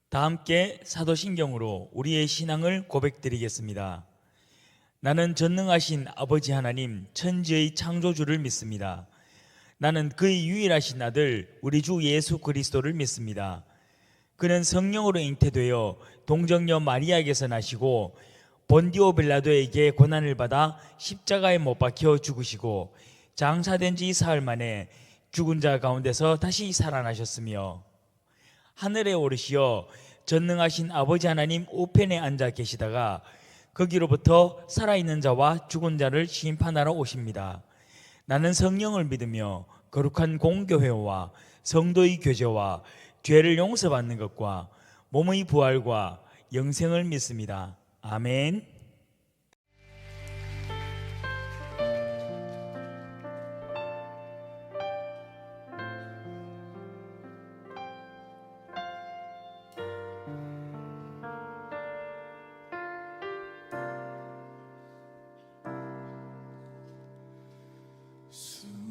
다 함께 사도신경으로 우리의 신앙을 고백드리겠습니다. 나는 전능하신 아버지 하나님 천지의 창조주를 믿습니다. 나는 그의 유일하신 아들 우리 주 예수 그리스도를 믿습니다. 그는 성령으로 잉태되어 동정녀 마리아에게서 나시고 본디오 빌라도에게 고난을 받아 십자가에 못 박혀 죽으시고 장사된 지 사흘 만에 죽은 자 가운데서 다시 살아나셨으며 하늘에 오르시어 전능하신 아버지 하나님 우편에 앉아 계시다가 거기로부터 살아있는 자와 죽은 자를 심판하러 오십니다. 나는 성령을 믿으며 거룩한 공교회와 성도의 교제와 죄를 용서받는 것과 몸의 부활과 영생을 믿습니다. 아멘.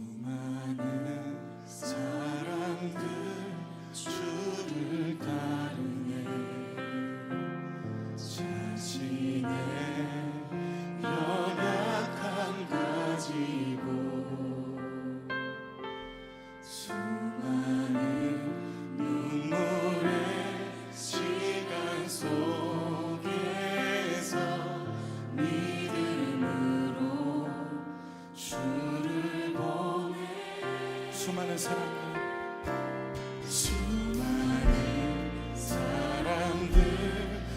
수많은 사람들 주를 따르네. 자신의 연약함 가지고 수많은 눈물의 시간 속에서 믿음으로 주를 보내. 수많은 사람들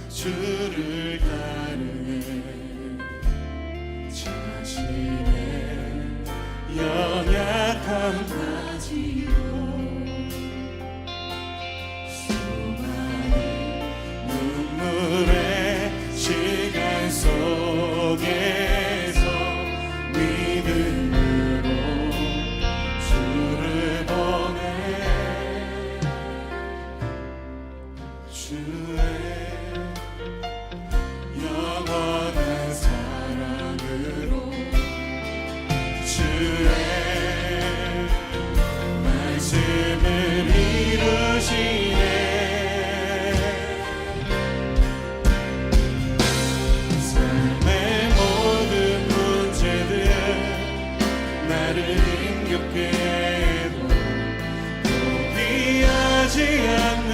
주를 따르네. 자신의 연약함 가지고 수많은 눈물의 시간 속에서 믿음으로 주를 보내. 주의 영원한 사랑으로 주의 말씀을 이루시네. 삶의 모든 문제들 나를 힘겹게 해도 포기하지 않는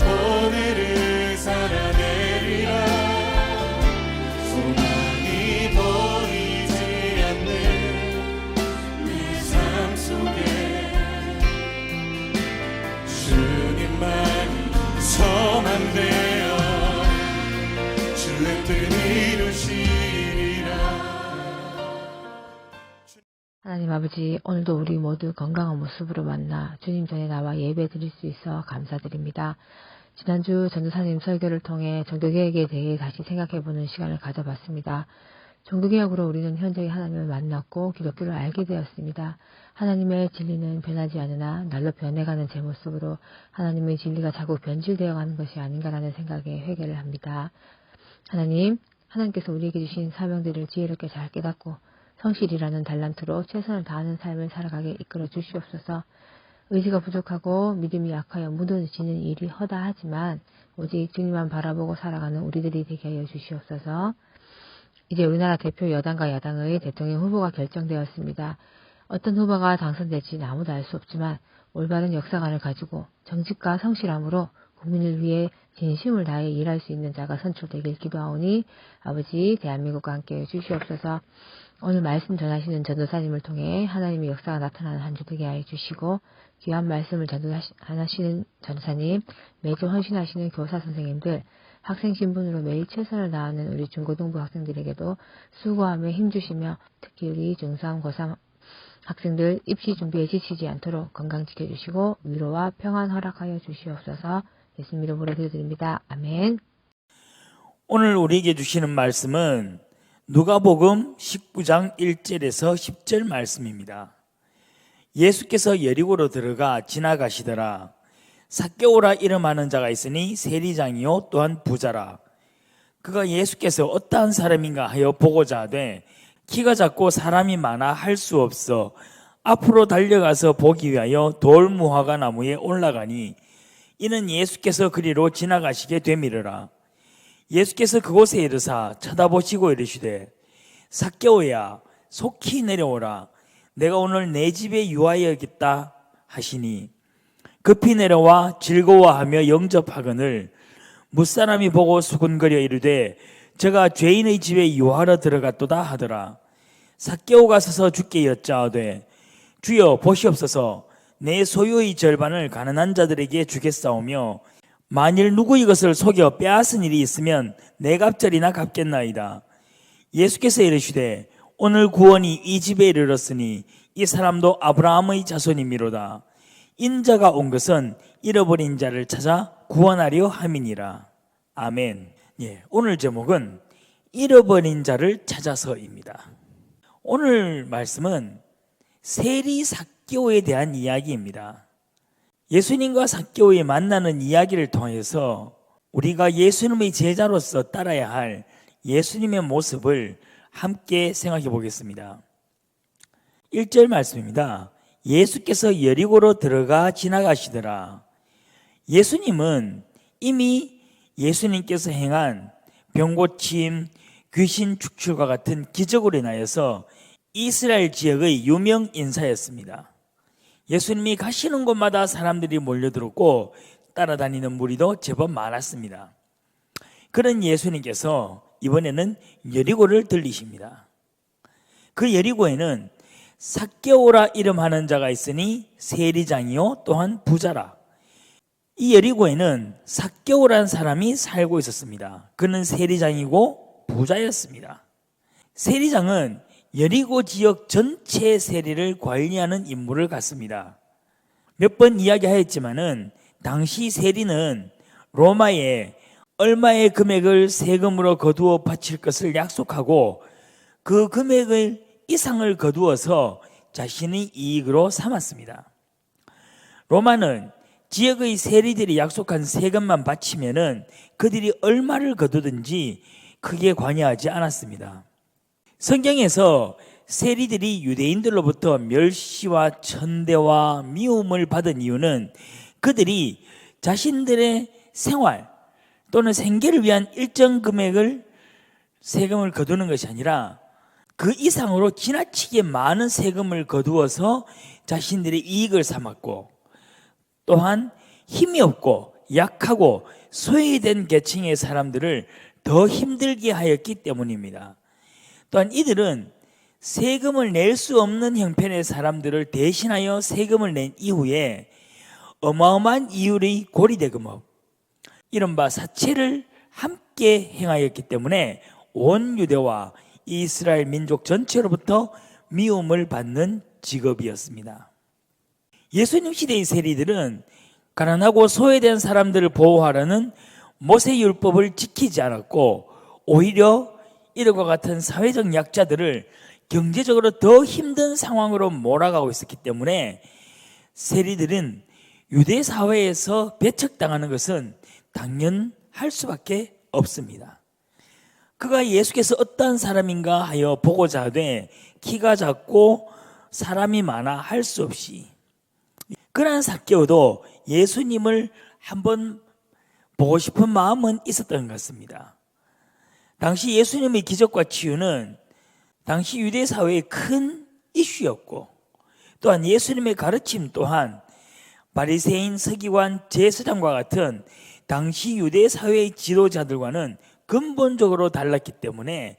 오늘을 살아내리라. 소망이 보이지 않는 내 삶 속에 주님만이 소망되어 주의 뜻 이루시리라. 하나님 아버지, 오늘도 우리 모두 건강한 모습으로 만나 주님 전에 나와 예배 드릴 수 있어 감사드립니다. 지난주 전도사님 설교를 통해 종교개혁에 대해 다시 생각해보는 시간을 가져봤습니다. 종교개혁으로 우리는 현재의 하나님을 만났고 기독교를 알게 되었습니다. 하나님의 진리는 변하지 않으나 날로 변해가는 제 모습으로 하나님의 진리가 자꾸 변질되어가는 것이 아닌가라는 생각에 회개를 합니다. 하나님께서 우리에게 주신 사명들을 지혜롭게 잘 깨닫고 성실이라는 달란트로 최선을 다하는 삶을 살아가게 이끌어 주시옵소서. 의지가 부족하고 믿음이 약하여 무너지는 일이 허다하지만 오직 주님만 바라보고 살아가는 우리들이 되게 하여 주시옵소서. 이제 우리나라 대표 여당과 야당의 대통령 후보가 결정되었습니다. 어떤 후보가 당선될지는 아무도 알 수 없지만 올바른 역사관을 가지고 정직과 성실함으로 국민을 위해 진심을 다해 일할 수 있는 자가 선출되길 기도하오니 아버지 대한민국과 함께해 주시옵소서. 오늘 말씀 전하시는 전도사님을 통해 하나님의 역사가 나타나는 한 주 되게 하여 주시고 귀한 말씀을 전하시는 전도사님, 매주 헌신하시는 교사 선생님들, 학생 신분으로 매일 최선을 다하는 우리 중고등부 학생들에게도 수고하며 힘주시며 특히 우리 중3, 고3 학생들 입시 준비에 지치지 않도록 건강 지켜주시고 위로와 평안 허락하여 주시옵소서. 예수님 이름으로 기도드립니다. 아멘. 오늘 우리에게 주시는 말씀은 누가복음 19장 1절에서 10절 말씀입니다. 예수께서 여리고로 들어가 지나가시더라. 삭개오라 이름하는 자가 있으니 세리장이요 또한 부자라. 그가 예수께서 어떠한 사람인가 하여 보고자 하되 키가 작고 사람이 많아 할 수 없어 앞으로 달려가서 보기 위하여 돌무화과 나무에 올라가니 이는 예수께서 그리로 지나가시게 되미르라. 예수께서 그곳에 이르사 쳐다보시고 이르시되 삭개오야 속히 내려오라. 내가 오늘 내 집에 유하여야겠다 하시니 급히 내려와 즐거워하며 영접하거늘 무사람이 보고 수군거려 이르되 저가 죄인의 집에 유하러 들어갔도다 하더라. 삭개오가 서서 주께 여짜오되 주여 보시옵소서 내 소유의 절반을 가난한 자들에게 주겠사오며 만일 누구 이것을 속여 빼앗은 일이 있으면 내 갑절이나 갚겠나이다. 예수께서 이르시되 오늘 구원이 이 집에 이르렀으니 이 사람도 아브라함의 자손이미로다. 인자가 온 것은 잃어버린 자를 찾아 구원하려 함이니라. 아멘. 오늘 제목은 잃어버린 자를 찾아서입니다. 오늘 말씀은 세리 삭개오에 대한 이야기입니다. 예수님과 삭개오의 만나는 이야기를 통해서 우리가 예수님의 제자로서 따라야 할 예수님의 모습을 함께 생각해 보겠습니다. 1절 말씀입니다. 예수께서 여리고로 들어가 지나가시더라. 예수님은 이미 예수님께서 행한 병고침, 귀신 축출과 같은 기적으로 인하여서 이스라엘 지역의 유명 인사였습니다. 예수님이 가시는 곳마다 사람들이 몰려들었고 따라다니는 무리도 제법 많았습니다. 그런 예수님께서 이번에는 여리고를 들리십니다. 그 여리고에는 삭개오라 이름하는 자가 있으니 세리장이요 또한 부자라. 이 여리고에는 삭개오라는 사람이 살고 있었습니다. 그는 세리장이고 부자였습니다. 세리장은 여리고 지역 전체 세리를 관리하는 임무를 갖습니다. 몇 번 이야기하였지만은 당시 세리는 로마에 얼마의 금액을 세금으로 거두어 바칠 것을 약속하고 그 금액을 이상을 거두어서 자신의 이익으로 삼았습니다. 로마는 지역의 세리들이 약속한 세금만 바치면은 그들이 얼마를 거두든지 크게 관여하지 않았습니다. 성경에서 세리들이 유대인들로부터 멸시와 천대와 미움을 받은 이유는 그들이 자신들의 생활 또는 생계를 위한 일정 금액을 세금을 거두는 것이 아니라 그 이상으로 지나치게 많은 세금을 거두어서 자신들의 이익을 삼았고 또한 힘이 없고 약하고 소외된 계층의 사람들을 더 힘들게 하였기 때문입니다. 또한 이들은 세금을 낼 수 없는 형편의 사람들을 대신하여 세금을 낸 이후에 어마어마한 이율의 고리대금업, 이른바 사채를 함께 행하였기 때문에 온 유대와 이스라엘 민족 전체로부터 미움을 받는 직업이었습니다. 예수님 시대의 세리들은 가난하고 소외된 사람들을 보호하라는 모세율법을 지키지 않았고 오히려 이들과 같은 사회적 약자들을 경제적으로 더 힘든 상황으로 몰아가고 있었기 때문에 세리들은 유대 사회에서 배척당하는 것은 당연할 수밖에 없습니다. 그가 예수께서 어떠한 사람인가 하여 보고자 하되 키가 작고 사람이 많아 할 수 없이, 그러한 삭개오도 예수님을 한번 보고 싶은 마음은 있었던 것 같습니다. 당시 예수님의 기적과 치유는 당시 유대 사회의 큰 이슈였고 또한 예수님의 가르침 또한 바리새인, 서기관, 제사장과 같은 당시 유대 사회의 지도자들과는 근본적으로 달랐기 때문에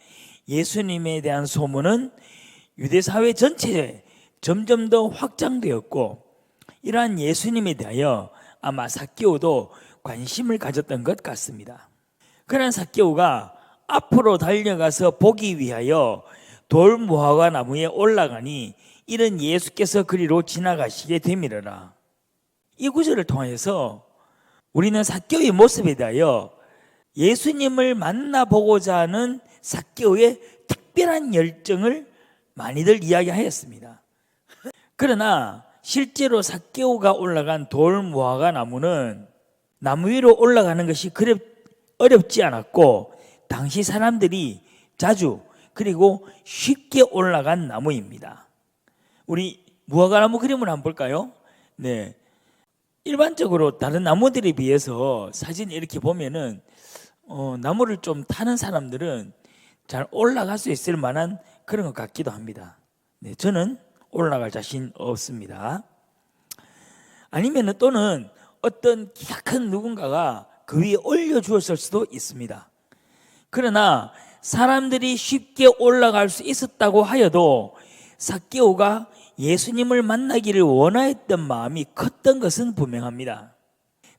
예수님에 대한 소문은 유대 사회 전체에 점점 더 확장되었고 이러한 예수님에 대하여 아마 삭개오도 관심을 가졌던 것 같습니다. 그러한 삭개오가 앞으로 달려가서 보기 위하여 돌 무화과 나무에 올라가니 이는 예수께서 그리로 지나가시게 되미르라. 이 구절을 통해서 우리는 삭개오의 모습에 대하여 예수님을 만나보고자 하는 삭개오의 특별한 열정을 많이들 이야기하였습니다. 그러나 실제로 삭개오가 올라간 돌 무화과 나무는 나무 위로 올라가는 것이 그리 어렵지 않았고 당시 사람들이 자주 그리고 쉽게 올라간 나무입니다. 우리 무화과 나무 그림을 한번 볼까요? 네, 일반적으로 다른 나무들에 비해서 사진 이렇게 보면은 나무를 좀 타는 사람들은 잘 올라갈 수 있을 만한 그런 것 같기도 합니다. 네, 저는 올라갈 자신 없습니다. 아니면 또는 어떤 키가 큰 누군가가 그 위에 올려주었을 수도 있습니다. 그러나 사람들이 쉽게 올라갈 수 있었다고 하여도 삭개오가 예수님을 만나기를 원하였던 마음이 컸던 것은 분명합니다.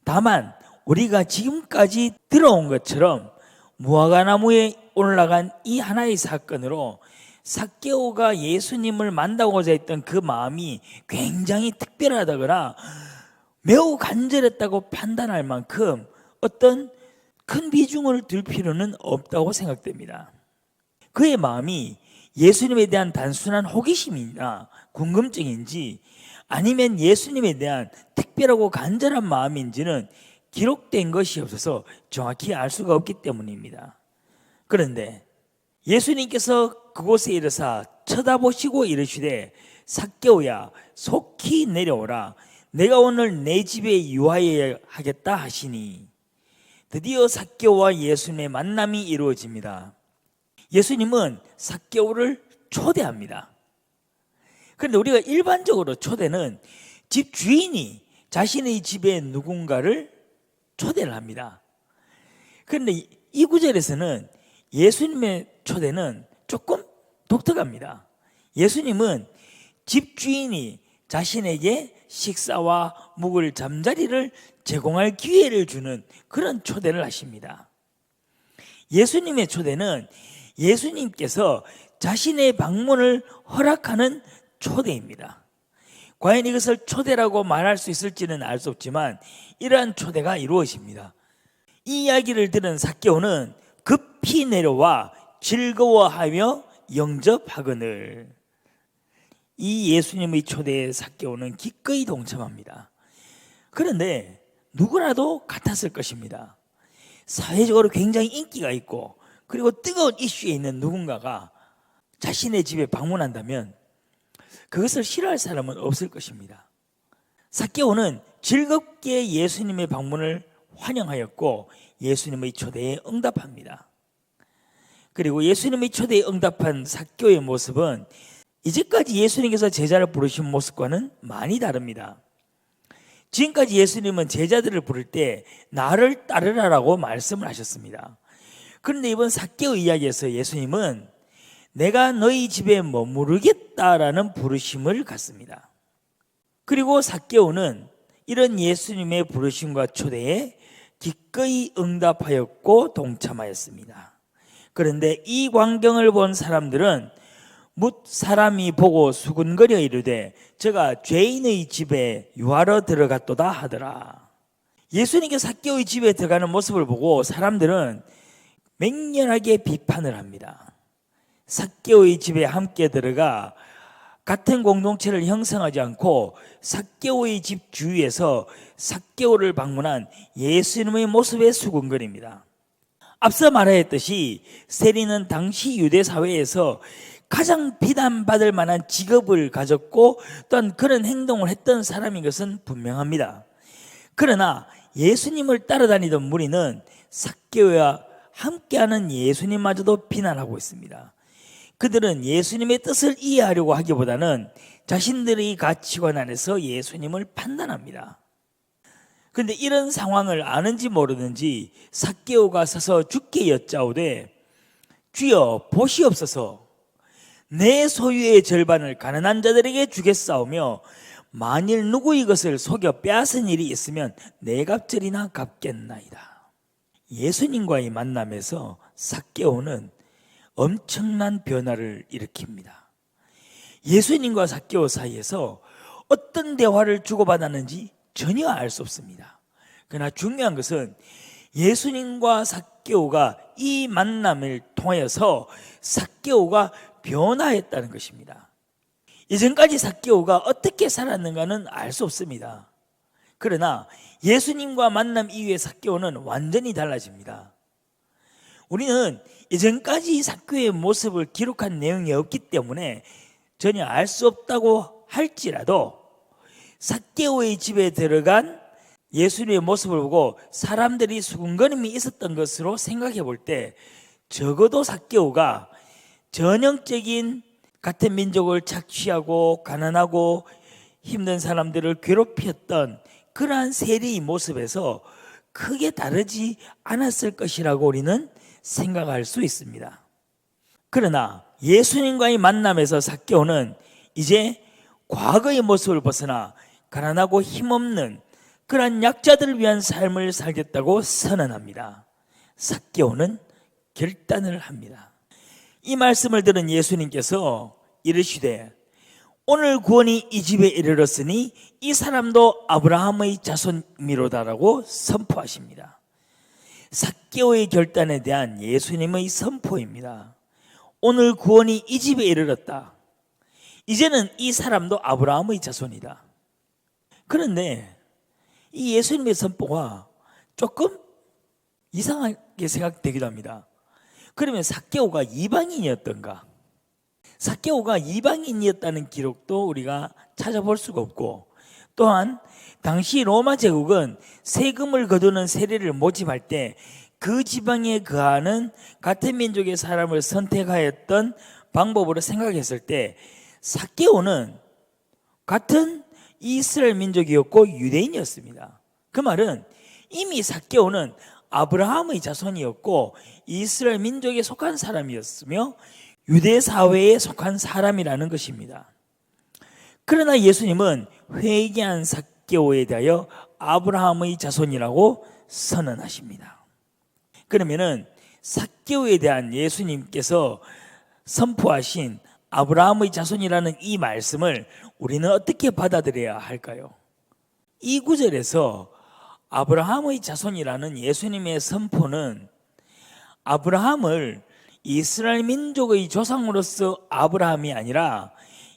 다만 우리가 지금까지 들어온 것처럼 무화과나무에 올라간 이 하나의 사건으로 삭개오가 예수님을 만나고자 했던 그 마음이 굉장히 특별하다거나 매우 간절했다고 판단할 만큼 어떤 큰 비중을 둘 필요는 없다고 생각됩니다. 그의 마음이 예수님에 대한 단순한 호기심이나 궁금증인지 아니면 예수님에 대한 특별하고 간절한 마음인지는 기록된 것이 없어서 정확히 알 수가 없기 때문입니다. 그런데 예수님께서 그곳에 이르사 쳐다보시고 이르시되 삭개오야 속히 내려오라 내가 오늘 내 집에 유하여야 하겠다 하시니 드디어 삭개오와 예수님의 만남이 이루어집니다. 예수님은 삭개오를 초대합니다. 그런데 우리가 일반적으로 초대는 집 주인이 자신의 집에 누군가를 초대를 합니다. 그런데 이 구절에서는 예수님의 초대는 조금 독특합니다. 예수님은 집 주인이 자신에게 식사와 묵을 잠자리를 제공할 기회를 주는 그런 초대를 하십니다. 예수님의 초대는 예수님께서 자신의 방문을 허락하는 초대입니다. 과연 이것을 초대라고 말할 수 있을지는 알 수 없지만 이러한 초대가 이루어집니다. 이 이야기를 들은 삭개오는 급히 내려와 즐거워하며 영접하거늘. 이 예수님의 초대에 삭개오는 기꺼이 동참합니다. 그런데 누구라도 같았을 것입니다. 사회적으로 굉장히 인기가 있고 그리고 뜨거운 이슈에 있는 누군가가 자신의 집에 방문한다면 그것을 싫어할 사람은 없을 것입니다. 삭개오는 즐겁게 예수님의 방문을 환영하였고 예수님의 초대에 응답합니다. 그리고 예수님의 초대에 응답한 삭개오의 모습은 이제까지 예수님께서 제자를 부르신 모습과는 많이 다릅니다. 지금까지 예수님은 제자들을 부를 때 나를 따르라라고 말씀을 하셨습니다. 그런데 이번 삭개오 이야기에서 예수님은 내가 너희 집에 머무르겠다라는 부르심을 갖습니다. 그리고 삭개오는 이런 예수님의 부르심과 초대에 기꺼이 응답하였고 동참하였습니다. 그런데 이 광경을 본 사람들은 뭇 사람이 보고 수군거려 이르되 저가 죄인의 집에 유하러 들어갔도다 하더라. 예수님께서 삭개오의 집에 들어가는 모습을 보고 사람들은 맹렬하게 비판을 합니다. 삭개오의 집에 함께 들어가 같은 공동체를 형성하지 않고 삭개오의 집 주위에서 삭개오를 방문한 예수님의 모습에 수군거립니다. 앞서 말하였듯이 세리는 당시 유대 사회에서 가장 비난받을 만한 직업을 가졌고 또한 그런 행동을 했던 사람인 것은 분명합니다. 그러나 예수님을 따라다니던 무리는 삭개오와 함께하는 예수님마저도 비난하고 있습니다. 그들은 예수님의 뜻을 이해하려고 하기보다는 자신들의 가치관 안에서 예수님을 판단합니다. 그런데 이런 상황을 아는지 모르는지 삭개오가 서서 주께 여짜오되 주여 보시옵소서 내 소유의 절반을 가난한 자들에게 주겠사오며 만일 누구 이것을 속여 빼앗은 일이 있으면 네 갑절이나 갚겠나이다. 예수님과의 만남에서 삭개오는 엄청난 변화를 일으킵니다. 예수님과 삭개오 사이에서 어떤 대화를 주고받았는지 전혀 알 수 없습니다. 그러나 중요한 것은 예수님과 삭개오가 이 만남을 통하여서 삭개오가 변화했다는 것입니다. 이전까지 삭개오가 어떻게 살았는가는 알 수 없습니다. 그러나 예수님과 만남 이후에 삭개오는 완전히 달라집니다. 우리는 이전까지 삭개오의 모습을 기록한 내용이 없기 때문에 전혀 알 수 없다고 할지라도 삭개오의 집에 들어간 예수님의 모습을 보고 사람들이 수군거림이 있었던 것으로 생각해 볼 때 적어도 삭개오가 전형적인 같은 민족을 착취하고 가난하고 힘든 사람들을 괴롭혔던 그러한 세리의 모습에서 크게 다르지 않았을 것이라고 우리는 생각할 수 있습니다. 그러나 예수님과의 만남에서 삭개오는 이제 과거의 모습을 벗어나 가난하고 힘없는 그러한 약자들을 위한 삶을 살겠다고 선언합니다. 삭개오는 결단을 합니다. 이 말씀을 들은 예수님께서 이르시되 오늘 구원이 이 집에 이르렀으니 이 사람도 아브라함의 자손이로다라고 선포하십니다. 삭개오의 결단에 대한 예수님의 선포입니다. 오늘 구원이 이 집에 이르렀다. 이제는 이 사람도 아브라함의 자손이다. 그런데 이 예수님의 선포가 조금 이상하게 생각되기도 합니다. 그러면 삭개오가 이방인이었던가? 삭개오가 이방인이었다는 기록도 우리가 찾아볼 수가 없고, 또한 당시 로마 제국은 세금을 거두는 세리를 모집할 때 그 지방에 거하는 같은 민족의 사람을 선택하였던 방법으로 생각했을 때 삭개오는 같은 이스라엘 민족이었고 유대인이었습니다. 그 말은 이미 삭개오는 아브라함의 자손이었고 이스라엘 민족에 속한 사람이었으며 유대 사회에 속한 사람이라는 것입니다. 그러나 예수님은 회개한 삭개오에 대하여 아브라함의 자손이라고 선언하십니다. 그러면은 삭개오에 대한 예수님께서 선포하신 아브라함의 자손이라는 이 말씀을 우리는 어떻게 받아들여야 할까요? 이 구절에서 아브라함의 자손이라는 예수님의 선포는 아브라함을 이스라엘 민족의 조상으로서 아브라함이 아니라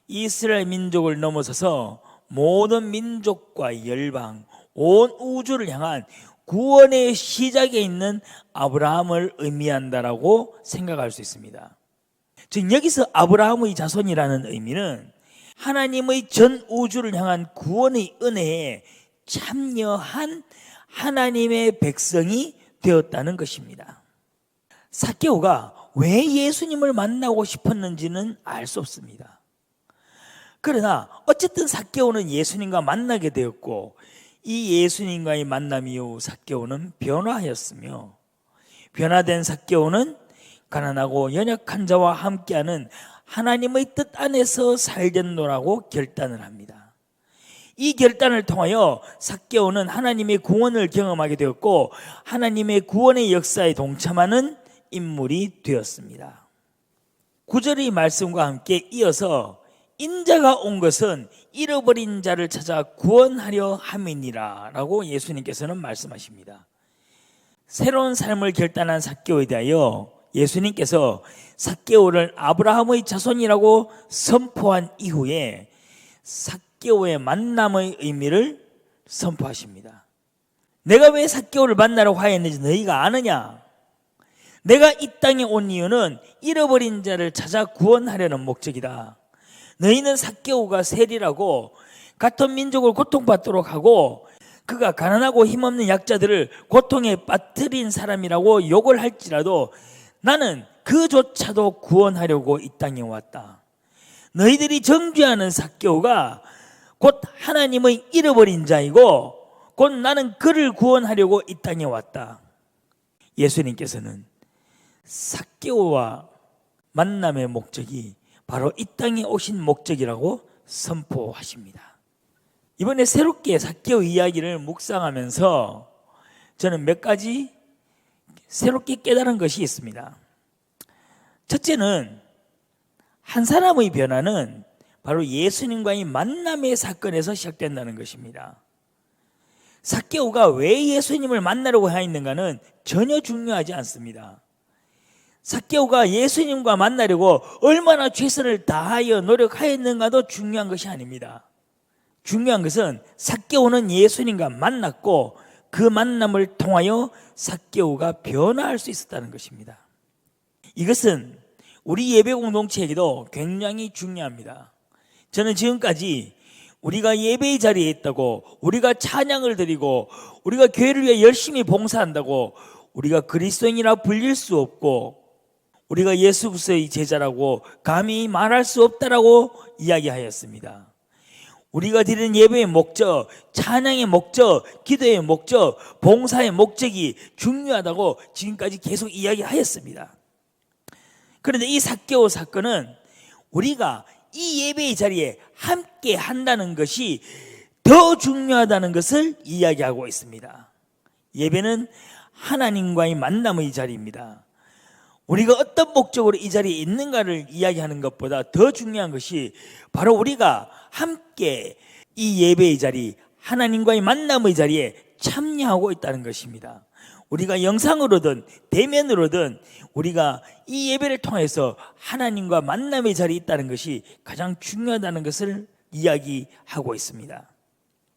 이스라엘 민족을 넘어서서 모든 민족과 열방, 온 우주를 향한 구원의 시작에 있는 아브라함을 의미한다라고 생각할 수 있습니다. 즉 여기서 아브라함의 자손이라는 의미는 하나님의 전 우주를 향한 구원의 은혜에 참여한 하나님의 백성이 되었다는 것입니다. 삭개오가 왜 예수님을 만나고 싶었는지는 알 수 없습니다. 그러나 어쨌든 삭개오는 예수님과 만나게 되었고 이 예수님과의 만남 이후 삭개오는 변화하였으며 변화된 삭개오는 가난하고 연약한 자와 함께하는 하나님의 뜻 안에서 살겠노라고 결단을 합니다. 이 결단을 통하여 삭개오는 하나님의 구원을 경험하게 되었고 하나님의 구원의 역사에 동참하는 인물이 되었습니다. 9절의 말씀과 함께 이어서 인자가 온 것은 잃어버린 자를 찾아 구원하려 함이니라 라고 예수님께서는 말씀하십니다. 새로운 삶을 결단한 삭개오에 대하여 예수님께서 삭개오를 아브라함의 자손이라고 선포한 이후에 삭개오의 만남의 의미를 선포하십니다. 내가 왜 삭개오를 만나라고 하였는지 너희가 아느냐? 내가 이 땅에 온 이유는 잃어버린 자를 찾아 구원하려는 목적이다. 너희는 삭개오가 세리라고 같은 민족을 고통받도록 하고 그가 가난하고 힘없는 약자들을 고통에 빠뜨린 사람이라고 욕을 할지라도 나는 그조차도 구원하려고 이 땅에 왔다. 너희들이 정죄하는 삭개오가 곧 하나님의 잃어버린 자이고 곧 나는 그를 구원하려고 이 땅에 왔다. 예수님께서는 삭개오와 만남의 목적이 바로 이 땅에 오신 목적이라고 선포하십니다. 이번에 새롭게 삭개오 이야기를 묵상하면서 저는 몇 가지 새롭게 깨달은 것이 있습니다. 첫째는 한 사람의 변화는 바로 예수님과의 만남의 사건에서 시작된다는 것입니다. 삭개오가 왜 예수님을 만나려고 하였는가는 전혀 중요하지 않습니다. 삭개오가 예수님과 만나려고 얼마나 최선을 다하여 노력하였는가도 중요한 것이 아닙니다. 중요한 것은 삭개오는 예수님과 만났고 그 만남을 통하여 삭개오가 변화할 수 있었다는 것입니다. 이것은 우리 예배 공동체에게도 굉장히 중요합니다. 저는 지금까지 우리가 예배의 자리에 있다고, 우리가 찬양을 드리고, 우리가 교회를 위해 열심히 봉사한다고 우리가 그리스도인이라 불릴 수 없고, 우리가 예수 그리스도의 제자라고 감히 말할 수 없다라고 이야기하였습니다. 우리가 드리는 예배의 목적, 찬양의 목적, 기도의 목적, 봉사의 목적이 중요하다고 지금까지 계속 이야기하였습니다. 그런데 이 삭개오 사건은 우리가 이 예배의 자리에 함께 한다는 것이 더 중요하다는 것을 이야기하고 있습니다. 예배는 하나님과의 만남의 자리입니다. 우리가 어떤 목적으로 이 자리에 있는가를 이야기하는 것보다 더 중요한 것이 바로 우리가 함께 이 예배의 자리, 하나님과의 만남의 자리에 참여하고 있다는 것입니다. 우리가 영상으로든 대면으로든 우리가 이 예배를 통해서 하나님과 만남의 자리에 있다는 것이 가장 중요하다는 것을 이야기하고 있습니다.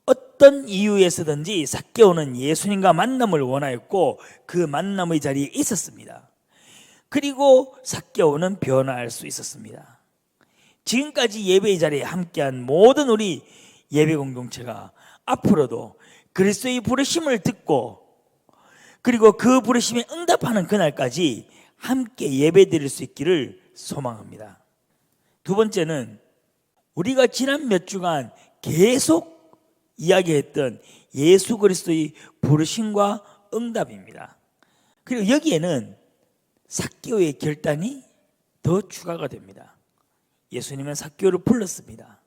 어떤 이유에서든지 삭개오는 예수님과 만남을 원하였고 그 만남의 자리에 있었습니다. 그리고 삭개오는 변화할 수 있었습니다. 지금까지 예배의 자리에 함께한 모든 우리 예배 공동체가 앞으로도 그리스도의 부르심을 듣고 그리고 그 부르심에 응답하는 그날까지 함께 예배드릴 수 있기를 소망합니다. 두 번째는 우리가 지난 몇 주간 계속 이야기했던 예수 그리스도의 부르심과 응답입니다. 그리고 여기에는 삭개오의 결단이 더 추가가 됩니다. 예수님은 삭개오를 불렀습니다.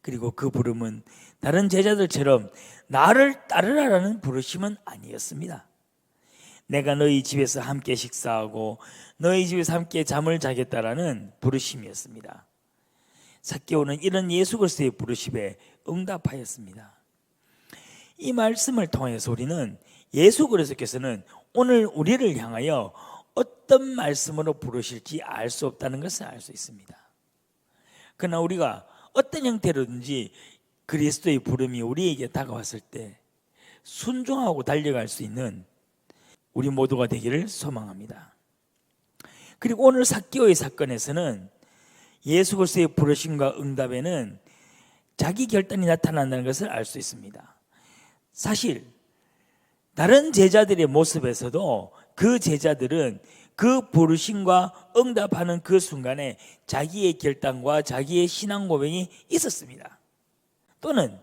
그리고 그 부름은 다른 제자들처럼 나를 따르라라는 부르심은 아니었습니다. 내가 너희 집에서 함께 식사하고 너희 집에서 함께 잠을 자겠다라는 부르심이었습니다. 삭개오는 이런 예수 그리스도의 부르심에 응답하였습니다. 이 말씀을 통해서 우리는 예수 그리스도께서는 오늘 우리를 향하여 어떤 말씀으로 부르실지 알 수 없다는 것을 알 수 있습니다. 그러나 우리가 어떤 형태로든지 그리스도의 부름이 우리에게 다가왔을 때 순종하고 달려갈 수 있는 우리 모두가 되기를 소망합니다. 그리고 오늘 삭개오의 사건에서는 예수 그리스도의 부르심과 응답에는 자기 결단이 나타난다는 것을 알 수 있습니다. 사실 다른 제자들의 모습에서도 그 제자들은 그 부르심과 응답하는 그 순간에 자기의 결단과 자기의 신앙 고백이 있었습니다. 또는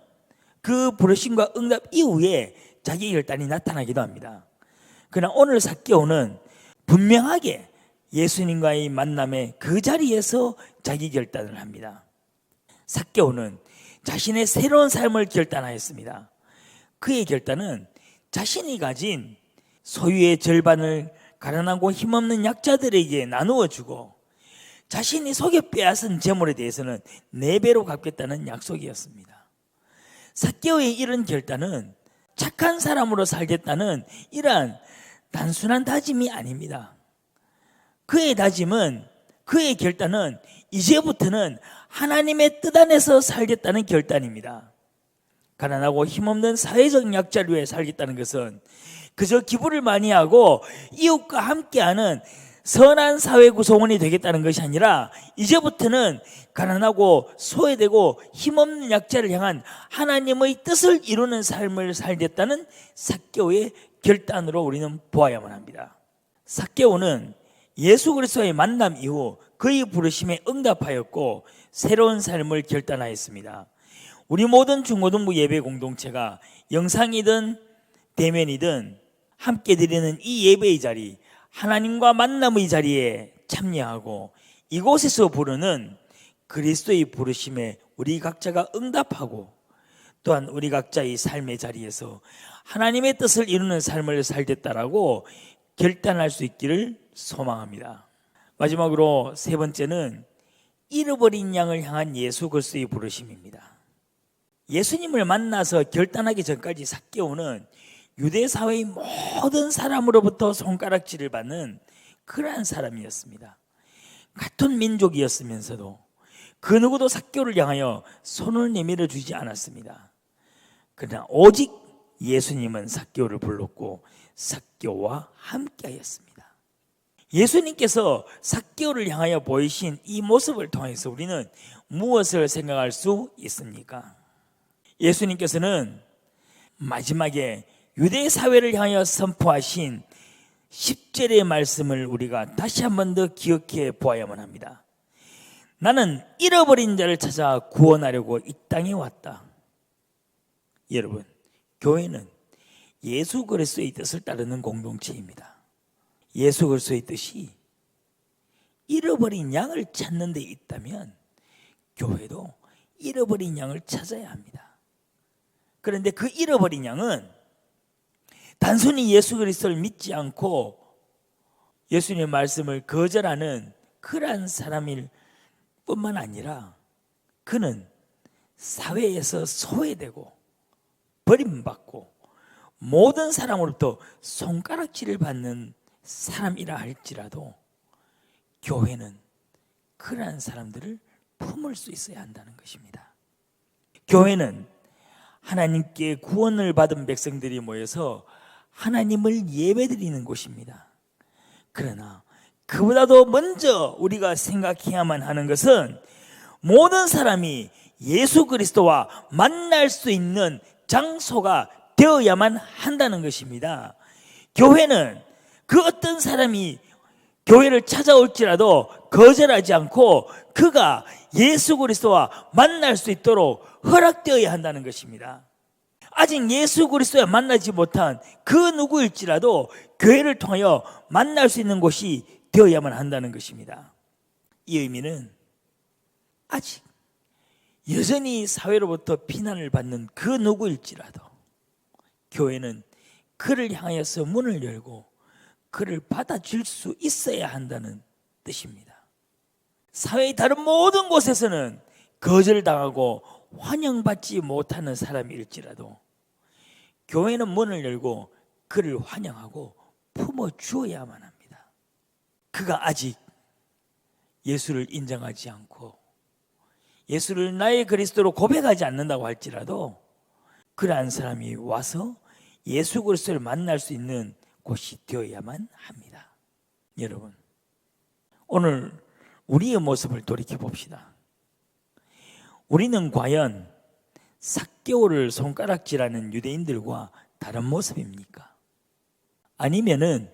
그 부르심과 응답 이후에 자기의 결단이 나타나기도 합니다. 그러나 오늘 삭개오는 분명하게 예수님과의 만남에 그 자리에서 자기 결단을 합니다. 삭개오는 자신의 새로운 삶을 결단하였습니다. 그의 결단은 자신이 가진 소유의 절반을 가난하고 힘없는 약자들에게 나누어 주고 자신이 속여 빼앗은 재물에 대해서는 4배로 갚겠다는 약속이었습니다. 삭개오의 이런 결단은 착한 사람으로 살겠다는 이러한 단순한 다짐이 아닙니다. 그의 다짐은, 그의 결단은 이제부터는 하나님의 뜻 안에서 살겠다는 결단입니다. 가난하고 힘없는 사회적 약자를 위해 살겠다는 것은 그저 기부를 많이 하고 이웃과 함께하는 선한 사회 구성원이 되겠다는 것이 아니라 이제부터는 가난하고 소외되고 힘없는 약자를 향한 하나님의 뜻을 이루는 삶을 살겠다는 삭개오의 결단으로 우리는 보아야만 합니다. 삭개오는 예수 그리스도의 만남 이후 그의 부르심에 응답하였고 새로운 삶을 결단하였습니다. 우리 모든 중고등부 예배 공동체가 영상이든 대면이든 함께 드리는 이 예배의 자리, 하나님과 만남의 자리에 참여하고 이곳에서 부르는 그리스도의 부르심에 우리 각자가 응답하고 또한 우리 각자의 삶의 자리에서 하나님의 뜻을 이루는 삶을 살겠다라고 결단할 수 있기를 소망합니다. 마지막으로 세 번째는 잃어버린 양을 향한 예수 그리스도의 부르심입니다. 예수님을 만나서 결단하기 전까지 삭개오는 유대 사회의 모든 사람으로부터 손가락질을 받는 그러한 사람이었습니다. 같은 민족이었으면서도 그 누구도 삭개오를 향하여 손을 내밀어 주지 않았습니다. 그러나 오직 예수님은 삭개오를 불렀고 삭개오와 함께하였습니다. 예수님께서 삭개오를 향하여 보이신 이 모습을 통해서 우리는 무엇을 생각할 수 있습니까? 예수님께서는 마지막에 유대 사회를 향하여 선포하신 10절의 말씀을 우리가 다시 한 번 더 기억해 보아야만 합니다. 나는 잃어버린 자를 찾아 구원하려고 이 땅에 왔다. 여러분, 교회는 예수 그리스도의 뜻을 따르는 공동체입니다. 예수 그리스도의 뜻이 잃어버린 양을 찾는 데 있다면 교회도 잃어버린 양을 찾아야 합니다. 그런데 그 잃어버린 양은 단순히 예수 그리스도를 믿지 않고 예수님의 말씀을 거절하는 그러한 사람일 뿐만 아니라 그는 사회에서 소외되고 버림받고 모든 사람으로부터 손가락질을 받는 사람이라 할지라도 교회는 그러한 사람들을 품을 수 있어야 한다는 것입니다. 교회는 하나님께 구원을 받은 백성들이 모여서 하나님을 예배드리는 곳입니다. 그러나 그보다도 먼저 우리가 생각해야만 하는 것은 모든 사람이 예수 그리스도와 만날 수 있는 장소가 되어야만 한다는 것입니다. 교회는 그 어떤 사람이 교회를 찾아올지라도 거절하지 않고 그가 예수 그리스도와 만날 수 있도록 허락되어야 한다는 것입니다. 아직 예수 그리스도와 만나지 못한 그 누구일지라도 교회를 통하여 만날 수 있는 곳이 되어야만 한다는 것입니다. 이 의미는 아직 여전히 사회로부터 비난을 받는 그 누구일지라도 교회는 그를 향해서 문을 열고 그를 받아줄 수 있어야 한다는 뜻입니다. 사회의 다른 모든 곳에서는 거절당하고 환영받지 못하는 사람일지라도 교회는 문을 열고 그를 환영하고 품어주어야만 합니다. 그가 아직 예수를 인정하지 않고 예수를 나의 그리스도로 고백하지 않는다고 할지라도 그러한 사람이 와서 예수 그리스도를 만날 수 있는 곳이 되어야만 합니다. 여러분, 오늘 우리의 모습을 돌이켜 봅시다. 우리는 과연 삭개오를 손가락질하는 유대인들과 다른 모습입니까? 아니면은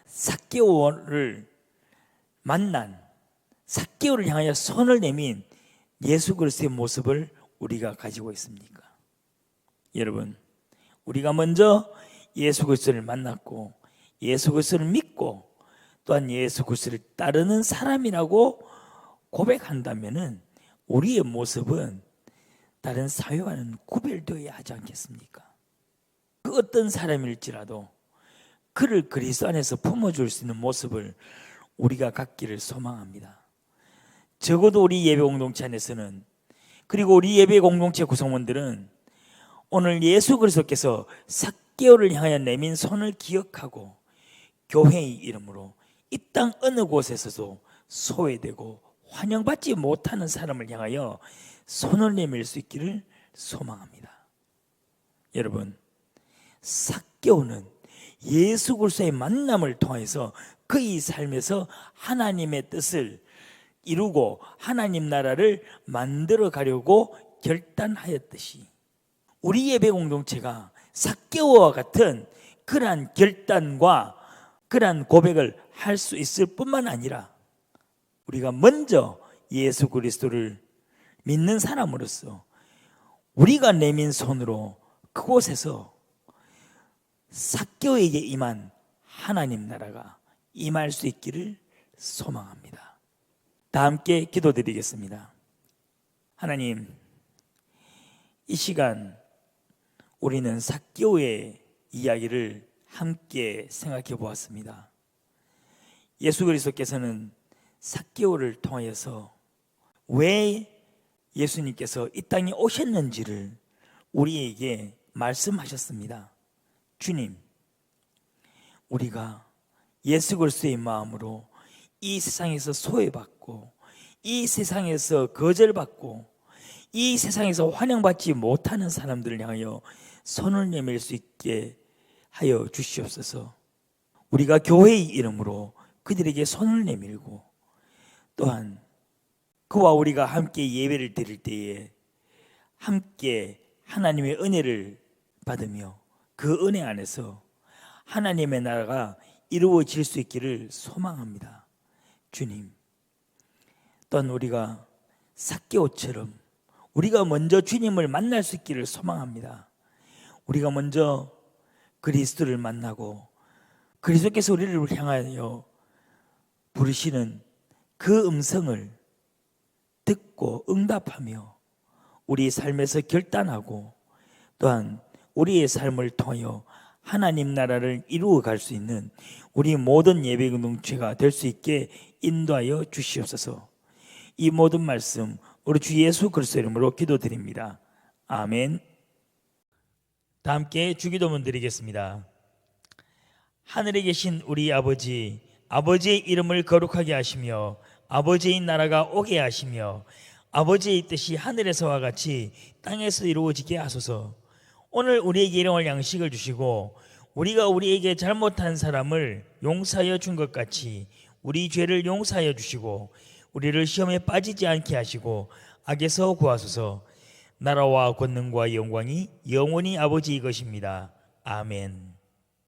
삭개오를 만난 삭개오를 향하여 손을 내민 예수 그리스도의 모습을 우리가 가지고 있습니까? 여러분, 우리가 먼저 예수 그리스도를 만났고 예수 그리스도를 믿고 또한 예수 그리스도를 따르는 사람이라고 고백한다면은 우리의 모습은 다른 사회와는 구별되어야 하지 않겠습니까? 그 어떤 사람일지라도 그를 그리스도 안에서 품어줄 수 있는 모습을 우리가 갖기를 소망합니다. 적어도 우리 예배 공동체 안에서는, 그리고 우리 예배 공동체 구성원들은 오늘 예수 그리스도께서 삭개오를 향하여 내민 손을 기억하고 교회의 이름으로 이 땅 어느 곳에서도 소외되고 환영받지 못하는 사람을 향하여 손을 내밀 수 있기를 소망합니다. 여러분, 삭개오는 예수 그리스도의 만남을 통해서 그의 삶에서 하나님의 뜻을 이루고 하나님 나라를 만들어 가려고 결단하였듯이 우리 예배 공동체가 삭개오와 같은 그러한 결단과 그러한 고백을 할 수 있을 뿐만 아니라 우리가 먼저 예수 그리스도를 믿는 사람으로서 우리가 내민 손으로 그곳에서 삭개오에게 임한 하나님 나라가 임할 수 있기를 소망합니다. 다 함께 기도드리겠습니다. 하나님, 이 시간 우리는 삭개오의 이야기를 함께 생각해 보았습니다. 예수 그리스도께서는 삭개오를 통하여서 왜 예수님께서 이 땅에 오셨는지를 우리에게 말씀하셨습니다. 주님, 우리가 예수 그리스도의 마음으로 이 세상에서 소외받고 이 세상에서 거절받고 이 세상에서 환영받지 못하는 사람들을 향하여 손을 내밀 수 있게 하여 주시옵소서. 우리가 교회의 이름으로 그들에게 손을 내밀고 또한 그와 우리가 함께 예배를 드릴 때에 함께 하나님의 은혜를 받으며 그 은혜 안에서 하나님의 나라가 이루어질 수 있기를 소망합니다. 주님, 또한 우리가 삭개오처럼 우리가 먼저 주님을 만날 수 있기를 소망합니다. 우리가 먼저 그리스도를 만나고 그리스도께서 우리를 향하여 부르시는 그 음성을 듣고 응답하며 우리 삶에서 결단하고 또한 우리의 삶을 통하여 하나님 나라를 이루어 갈 수 있는 우리 모든 예배 공동체가 될 수 있게 인도하여 주시옵소서. 이 모든 말씀 우리 주 예수 그리스도 이름으로 기도드립니다. 아멘. 다 함께 주기도문 드리겠습니다. 하늘에 계신 우리 아버지, 아버지의 이름을 거룩하게 하시며 아버지의 나라가 오게 하시며 아버지의 뜻이 하늘에서와 같이 땅에서 이루어지게 하소서. 오늘 우리에게 일용할 양식을 주시고 우리가 우리에게 잘못한 사람을 용서하여 준 것 같이 우리 죄를 용서하여 주시고 우리를 시험에 빠지지 않게 하시고 악에서 구하소서. 나라와 권능과 영광이 영원히 아버지의 것입니다. 아멘.